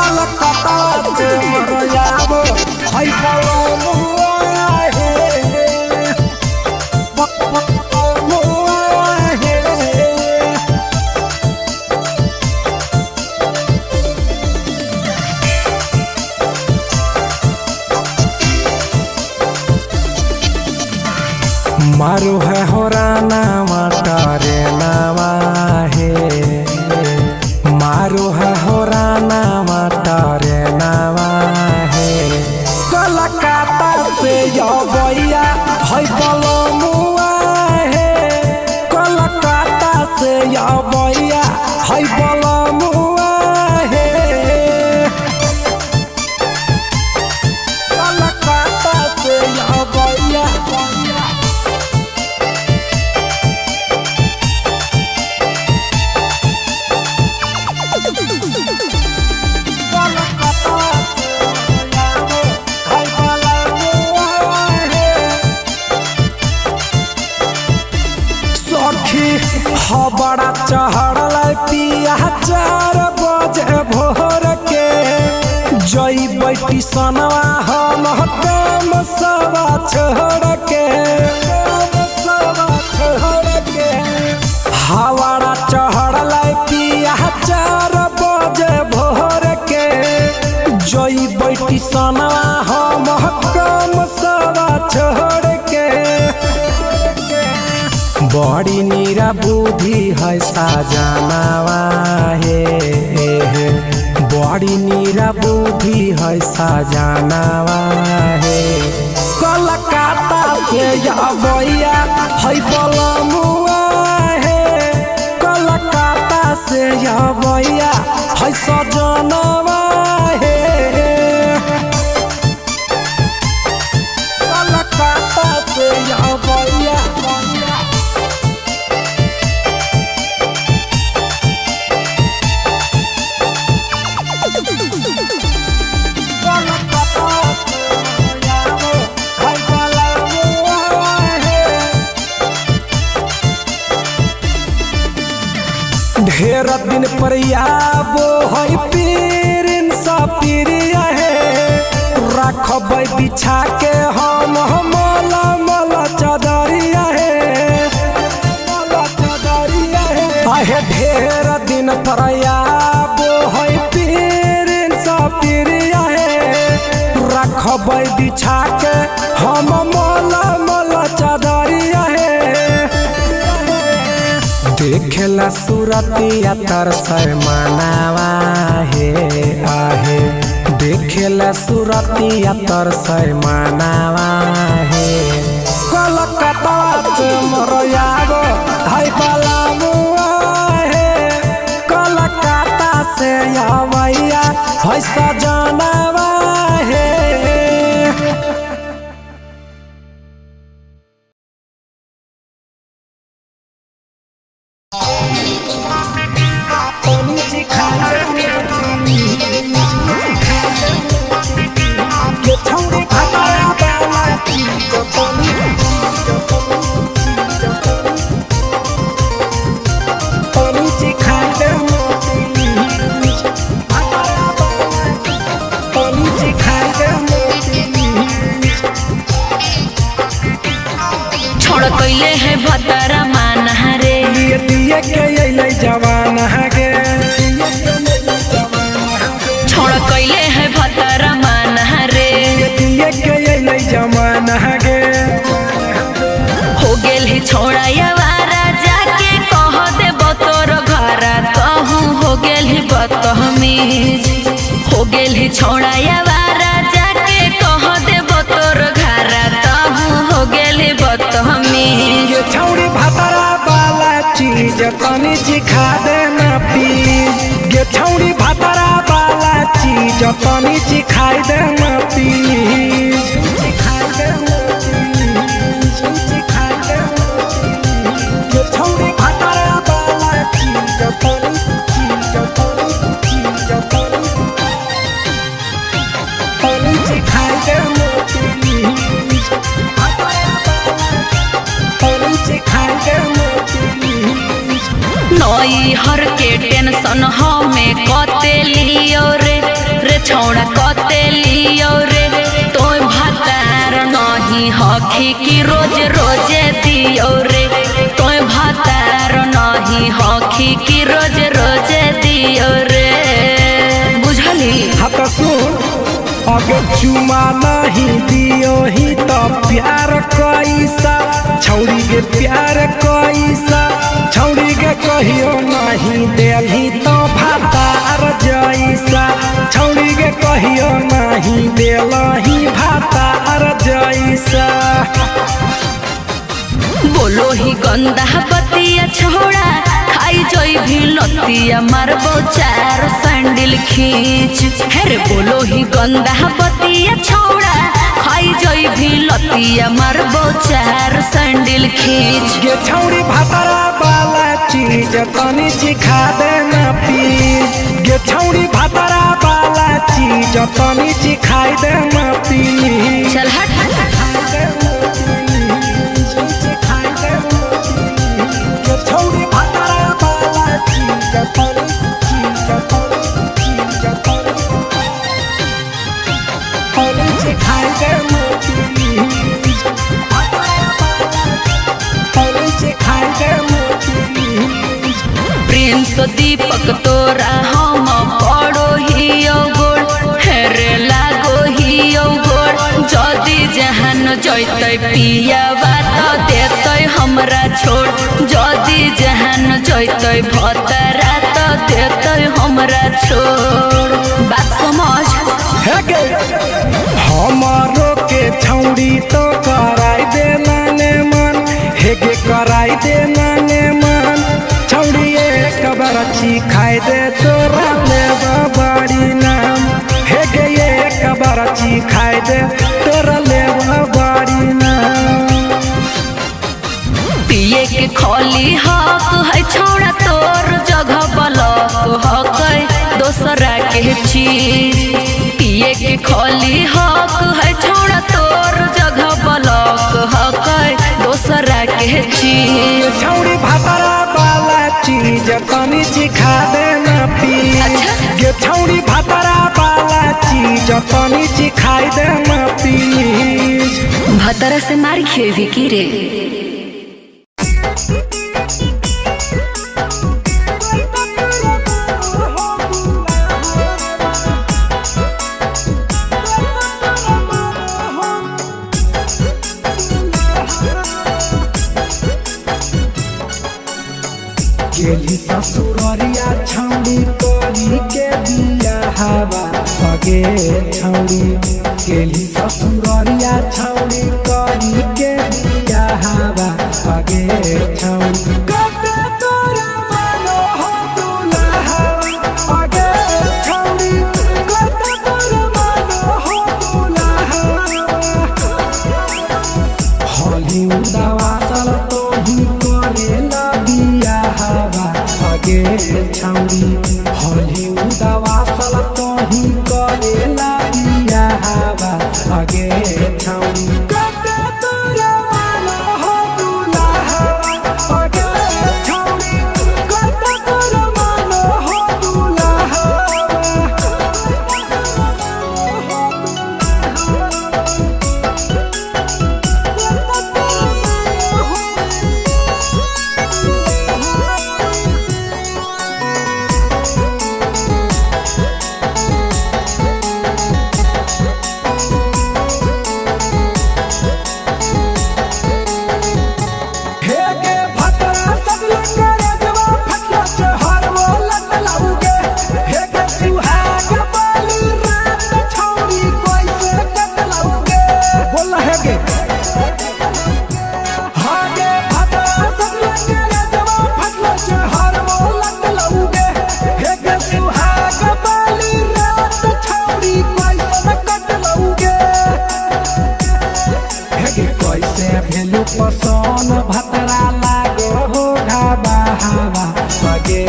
कलकत्ता से मरयाबो हई पलमुआ हे मारू है होराना मटारे नामा है मारू है होराना मटारे नामा है कलकत्ता से यो भैया है पलमुआ है कलकत्ता से यो भैया है पलमुआ है कलकत्ता से यो भैया बड़ा चढ़ल पिया 4 बजे भोर के जई बैठी सनवा हम काम सवा छोड़ के हवाड़ा चढ़ल पिया 4 बजे भोर के जई बैठी सनवा हम काम सवा छोड़ के बड़ी नीरा बुद्धि है साजनावा है बड़ी नीरा बुद्धि है साजनावा है कलकत्ता से या भैया है पलमुआ है कलकत्ता से या भैया है सजनावा है कलकत्ता से या भैया ढेर दिन पर आबो है पीरिन सपीरिया है रखब बिछा के हम मला मला चदरिया है आहे ढेर दिन पर आबो है पीरिन सपीरिया है रखब बिछा के हम मला मला चदरिया है देखेला सूरतिया तरसर मनावा है आहे देखेला सूरतिया तरसर मनावा है कलकत्ता से मरयाबो है पलमुआ है कलकत्ता से या भैया है सजनावा है कैले है भतरा मान रे दिए के अइले जवान गे छोड़ कैले है भतरा मान रे दिए के अइले जवान गे हो गेल ही छोड़ा यावारा जाके कह दे बतोर घरा कहूँ हो गेल ही बदतमीज हो गेल ही छोड़ा यावारा जाके कह दे बतोर घरा कहूँ हो गेल ही बदतमीज ये छौड़ी भतरा वाला चीज तनी सिखा दे ना प्लीज ये छौड़ी भतरा वाला चीज तनी सिखाई दे ना प्लीज सिखाई दे ना प्लीज सिखाई दे ये छौड़ी भतरा वाला चीज तनी सिखाई दे ना प्लीज नई हर के टेंशन हमें कते लियो रे हखी की रोज रोजे दियो रे तोय भातार नहीं हखी की रोज रोजे दियो रे बुझली। हाँ तो सुन अगर चुमा नहीं दियो ही तो प्यार कैसा छौड़ी के प्यार कैसा छौड़ी के कहियो नहीं देली तो भातार जैसा छौड़ी के कहियो नहीं देलही भातार जैसा। बोलो ही गंदा बतिया छोड़ा खाई जोई भी लतिया मारबो चार सैंडल खींच। हेरे बोलो ही गंदा बतिया छोड़ा खाई जोई भी लतिया मारबो चार सैंडल खींच। ये छौड़ी भातारा वाला चीज तनी सिखा देना प्लीज ये छौड़ी भातारा वाला चीज तनी सिखाई देना प्लीज। चल हट छौड़ी भातारा वाला चीज तनी सिखाई देना प्लीज सिखाई देना प्लीज। प्रिंस दीपक तोरा हम पड़ो ही गोड़ हेरे लागो ही गोड़ जदी जहान जैतै पिया बात देतै हमरा छोड़ जदी जहान जैतै भतरा तो देतै हमरा छोड़ बात समझ। हमारो के छौड़ी तो कराई देना ने मन हेगे कराई देना ने मन छौड़ी एक बरछी खाई दे तोरा लेबा बड़ी नाम हेगे एक बरछी खाई दे तोरा लेबा बड़ी नाम। पिए के खोली हक है छोड़ा तोर जगह बलक हक दोसरा के चीज पिए के खोली हक है छोड़ा तोर जगह बलक हक दोसरा के चीज। छौड़ी भातारा वाला चीज तनी सिखा देना प्लीज। अच्छा। ये छौड़ी भातारा वाला चीज तनी सिखाई देना प्लीज। भतरा से मार खेवी की रे। गेली ससुररिया छौड़ी तोरी के बिया हवा सगे छौड़ी गेली ससुररिया छौड़ी तोरी के बिया हवा सगे छौड़ी कते तोरा मानो हो दुल्हा सगे छौड़ी कते तोरा मानो हो दुल्हा होली उदावा सल तो ही करेला बिया हवा सगे छौड़ी होली उदावा सल तो ही करेला बिया हवा सगे छौड़ी कते तोरा मानो हो दुल्हा सगे छौड़ी कते तोरा मानो हो दुल्हा। पसन भतरा लागो हो घाबा हवा सगे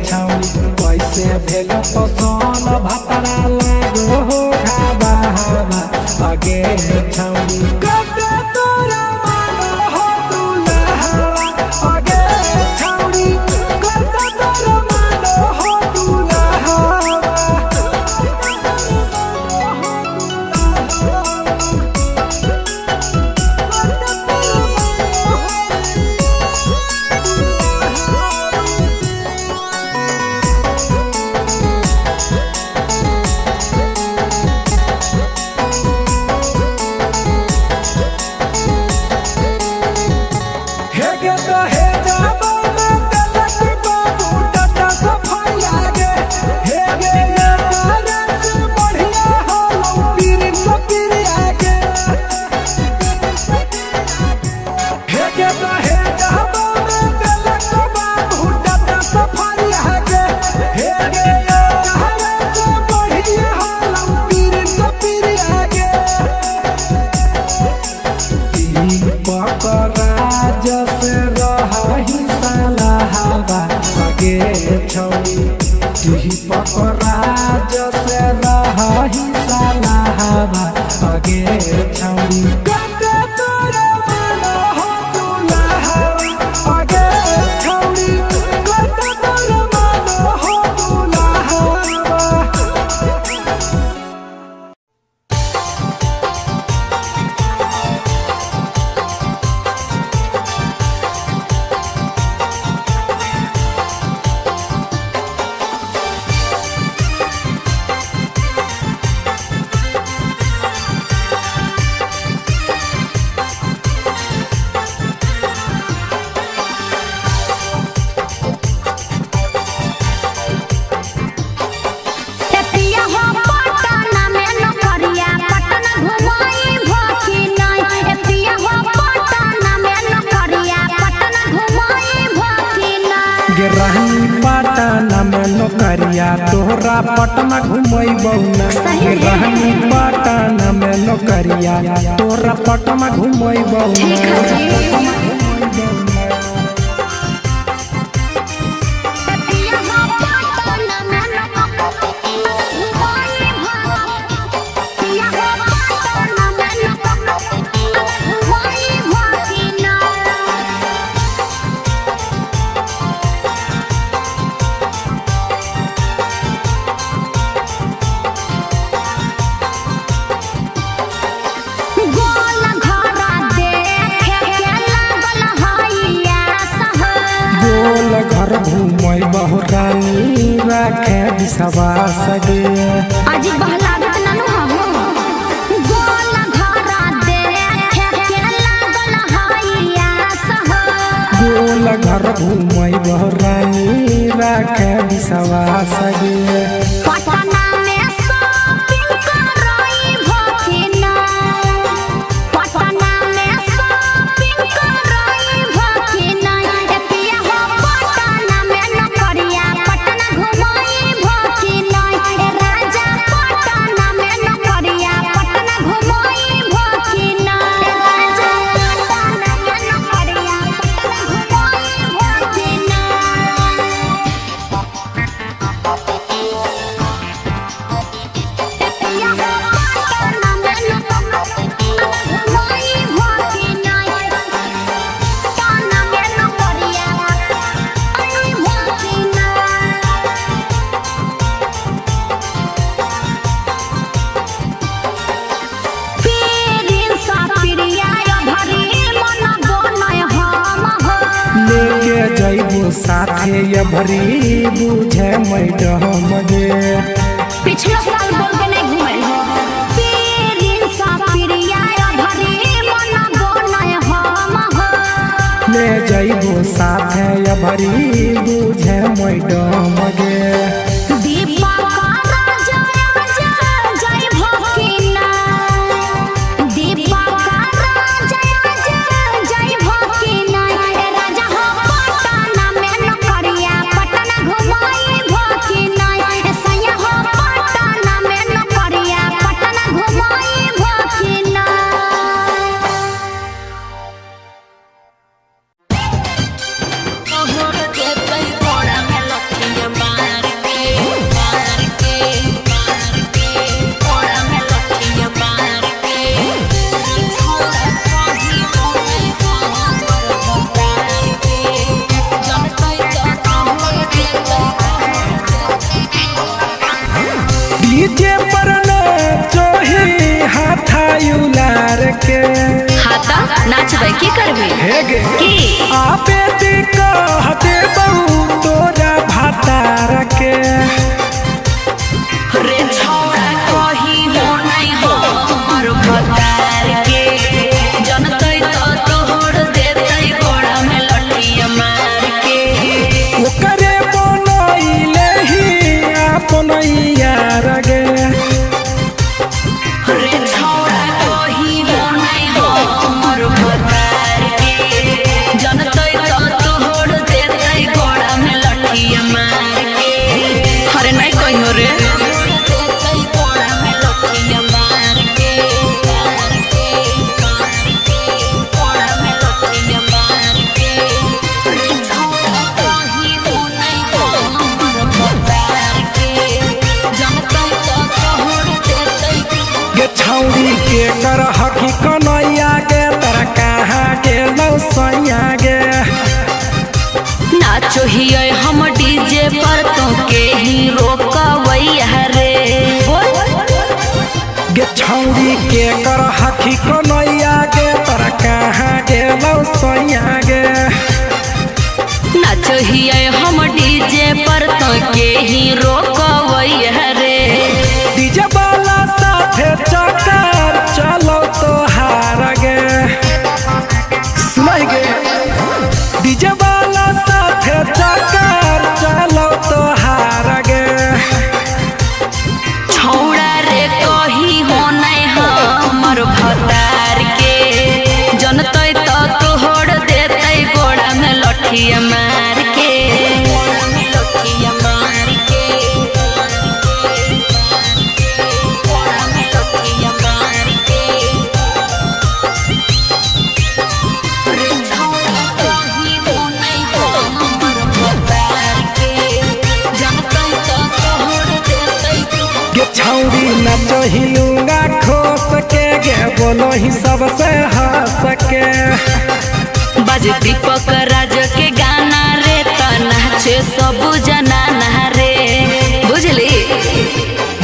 छौड़ी कैसे भेल पसन भतरा लागो हो घाबा हवा सगे छौड़ी कते तोरा मानो हो दुल्हा सगे छौड़ी कते तोरा मानो हो दुल्हा। दीपक राज से रही सलाहबा आगे छौड़ी कते तोरा मन हो दुल्हा आगे छौड़ी कते तोरा मन हो दुल्हा। रहनी पटना में नौकरिया तोहरा पटना घुमैबौ ना रहनी पटना में नौकरिया तोहरा पटना घुमैबौ ना। घर घूमै बहुरानी राखे विश्वास गे अजी बहलागत ननु हम गोल घरा देखे के लागल हइया सह गोल घर घूमै बहुरानी राखे विश्वास गे पटना में शॉपिंग करई भखिना पटना में शॉपिंग करई भखिना एतिया हो पटना में नौकरिया पटना घुमई भखिना ए राजा पटना में नौकरिया पटना घुमई भखिना ए राजा पटना में नौकरिया पटना घुमई लेके जइबो साथे ये भरी बुझे मैडम गे पिछला साल बोल के नहीं घुमल हो पीरिन सा पिरिया भरी मन बनय हम हो ले जइबो साथे ये भरी बुझे मैडम गे दीपक राजा जय भकिना दीपक राजा जय भकिना ए राजा हो पटना में नौकरिया पटना घुमई भकिना ए सैया हो पटना में नौकरिया पटना घुमई भकिना। डीजे पर चोही हाथा उलार के हाथा नाचबे की करबे हे गे की आपे दी कहते बहु तोरा भातार के रे छौड़ा कही हो नहीं हो हमर भतार के जनतै तो तोहर देतै गोड़ा में लटिया मार के ओकरे बनैले ही अपन यार गे रे छौड़ा कही हो नहीं हो हमर भतार के जनतै तो तोहर देतै गोड़ा में लटिया मार के हकी कन्हैया गे तोरा कहाँ गेलौ सैया गे। नाचो हिय हम डीजे पर तो के ही रोकवैया रे। गे छौरी के कर हकी कन्हैया गे तोरा कहाँ गेलौ सैया गे। नाचो हिय हम डीजे पर तो के ही रोकवैया रे। डीजे वाला साथे चक्कर चलो तो हार गे। सुनाई गे डीजे वाला साथे चक्कर चलो तो हार गे। छौड़ा रे कही हो नहीं हमर भतार के जनतै तो तोहर देतै गोड़ा में लठिया मार के। लठिया मार के गोड़ा में लठिया मार के। रे छौड़ा कही हो नहीं हमर भतार के जनतै तो तोहर देतै गे छौरी नाचो हिलूंगा खोस के गे बोलो ही सबसे हंस के। बाज दीपक राज के गाना रे त नाचे सब जना रे बुझली।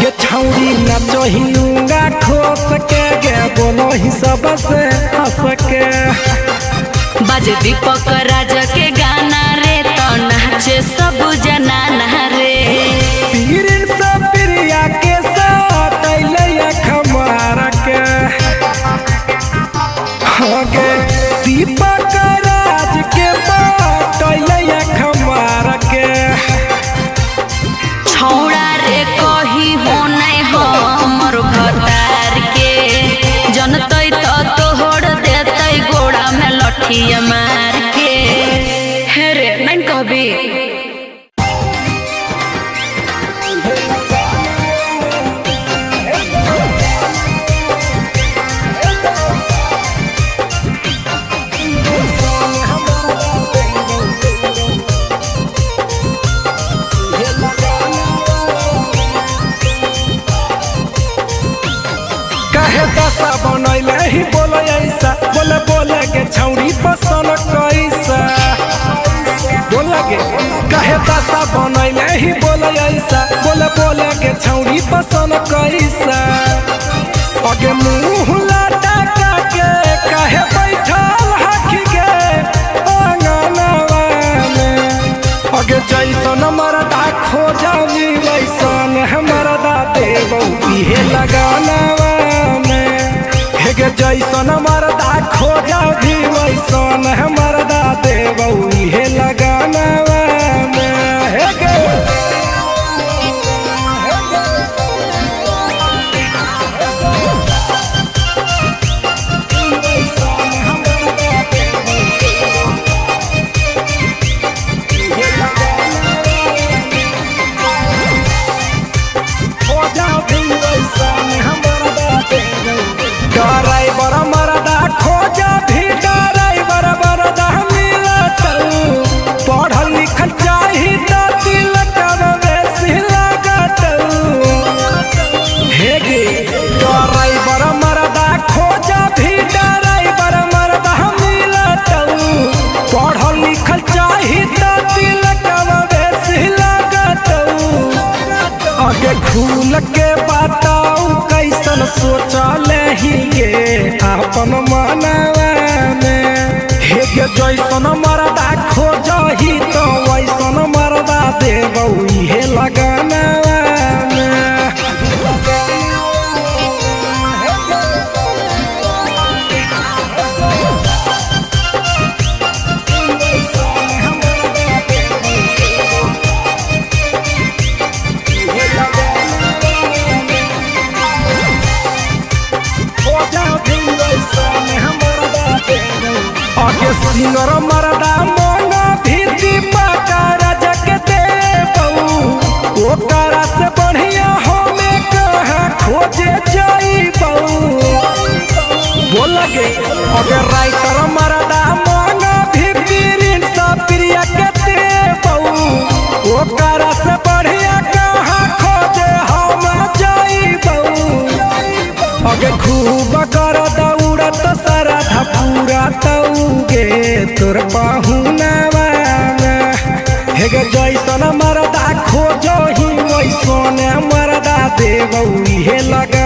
गे छौरी नाचो हिलूंगा खोस के गे बोलो ही सबसे हंस के। बाज दीपक राज के गाना रे त नाचे सब जना रे। पीरिन से प्रिया के साथ अइले खमार के। हाँ गे दीपक राज के बात अइले खमार के। छौड़ा रे कही हो नहीं हमर भतार के जनतै तो तोहर देतै गोड़ा में लठिया मार के। हे रे नहीं कहबी। कहे दशा बनैले ही बोले ऐसा बोले बोले के छौरी पसंद कैसा। बोले गे कहे दशा बनैले ही बोले ऐसा बोले बोले के छौरी पसंद कैसा। अगे मुँह लाटा के कहे बैठल हकी गे अंगनवा में। अगे जैसन मरदा खोजली वैसन मरदा देबौ इहे लगानवा में। हेगे जैसन मरदा खोजली वैसन मरदा देबौ इहे लगानवा में। हेगे ड्राइवर मरदा खोजा भी ड्राइवर मरदा मिलत। पढ़ल लिखल चाही त तिलक बेसी लागत। हे गे ड्राइवर मरदा खोजा भी ड्राइवर मरदा मिलत। पढ़ल लिखल चाही त तिलक बेसी लागत। आगे खुल के बताऊ कैसन सोचल ही गे अपन मनवा में। हे गे जैसन मरदा खोजही तो वैसन मरदा देबौ इहे लगानवा में। आगे सिंगर मरदा मन भी दीपक राजा के देबौ। ओकरा से बढ़िया हमें कहाँ खोजे जाइबौ। बोल गे अगर राइटर मरदा मन भी पीरिन सा प्रिया के देबौ। ओकरा से बढ़िया कहाँ खोजे हम जाइबौ। अगे खूब कर दौड़त सारा पूरा तौगे तोर पहुनावा हेगे जैसन मरदा खोजो ही वैसन मरदा देवौ इहे लगा